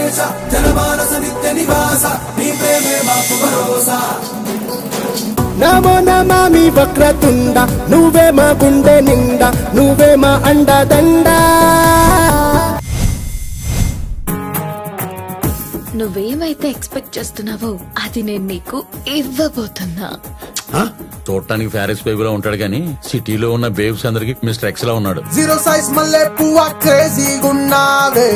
వెంకటేశ జనమానస నిత్య నివాస నీ ప్రేమే మాకు భరోసా నమో నమామి వక్రతుండ నువ్వే మా గుండె నిండా నువ్వే మా అండదండ నువ్వేమైతే ఎక్స్పెక్ట్ చేస్తున్నావో అది నేను నీకు ఇవ్వబోతున్నా. చూడటానికి ఫ్యారెస్ బేబీ లో ఉంటాడు గానీ సిటీలో ఉన్న బేబ్స్ అందరికి మిస్టర్ ఎక్స్ లా ఉన్నాడు. జీరో సైజ్ మల్లె పువ్వ క్రేజీగున్నావే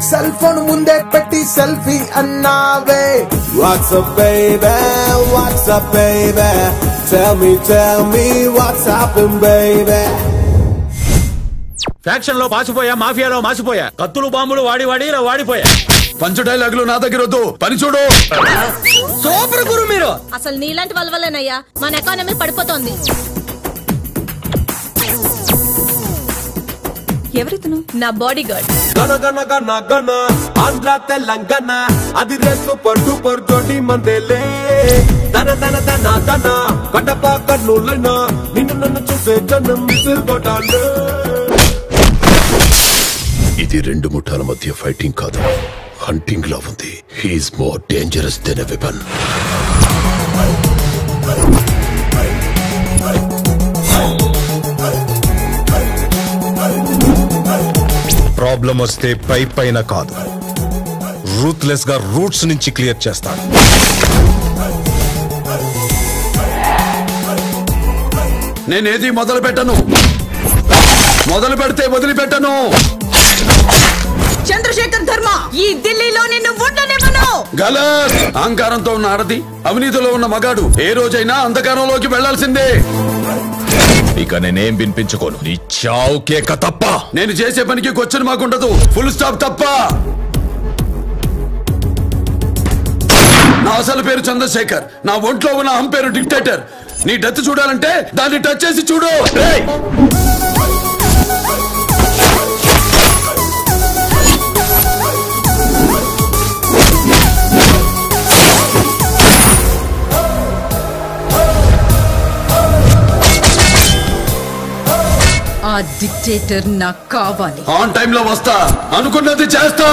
సెల్ ఫోన్ ముందే పెట్టి సెల్ఫీ అన్నావే WhatsApp baby WhatsApp baby tell me what's happened baby faction లో పాసిపోయా మాఫియాలో మాసిపోయా కత్తులు బాంబులు వాడి వాడి ఇలా వాడిపోయా. పంచు డైలాగులు నా దగ్గర వద్దు పని చూడు. సూపర్ గురు మీరు. అసలు నీలాంటి వాళ్ళ వల్లనయ్యా మన ఎకానమీ పడిపోతోంది. ఎవరితను? నా బాడీ గార్డ్. గన ఆంధ్ర తెలంగాణ అది సూపర్ డూపర్ జోడి మందేలే దన దన దన దన కడప కర్నూలైనా నిన్ను నన్ను చూసే జనం మిసిల్ కొట్టాలి. ఇది రెండు ముఠాల మధ్య ఫైటింగ్ కాదు, హంటింగ్ లా ఉంది. He's more dangerous than a weapon. Problem వస్తే పైన కాదు, రూత్లెస్ గా రూట్స్ నుంచి క్లియర్ చేస్తాడు. నేనేది మొదలు పెట్టను, మొదలు పెడితే వదిలిపెట్టను. చంద్రశేఖర్ ధర్మ ఈ ఢిల్లీలో నిన్ను ఉండనివ్వను. గలత్. అహంకారంతో ఉన్న ఆడది, అవినీతిలో ఉన్న మగాడు ఏ రోజైనా అంధకారంలోకి వెళ్లాల్సిందే. ఇక నేనేం వినిపించుకోను, నీ చావు కేక తప్ప. నేను చేసే పనికి క్వశ్చన్ మాకుండదు, ఫుల్ స్టాప్ తప్ప. నా అసలు పేరు చంద్రశేఖర్, నా ఒంట్లో ఉన్న అహం పేరు డిక్టేటర్. నీ డెత్ చూడాలంటే దాన్ని టచ్ చేసి చూడు. ఆ డిక్టేటర్ నాకు కావాలి. ఆన్ టైంలో వస్తా, అనుకున్నది చేస్తా.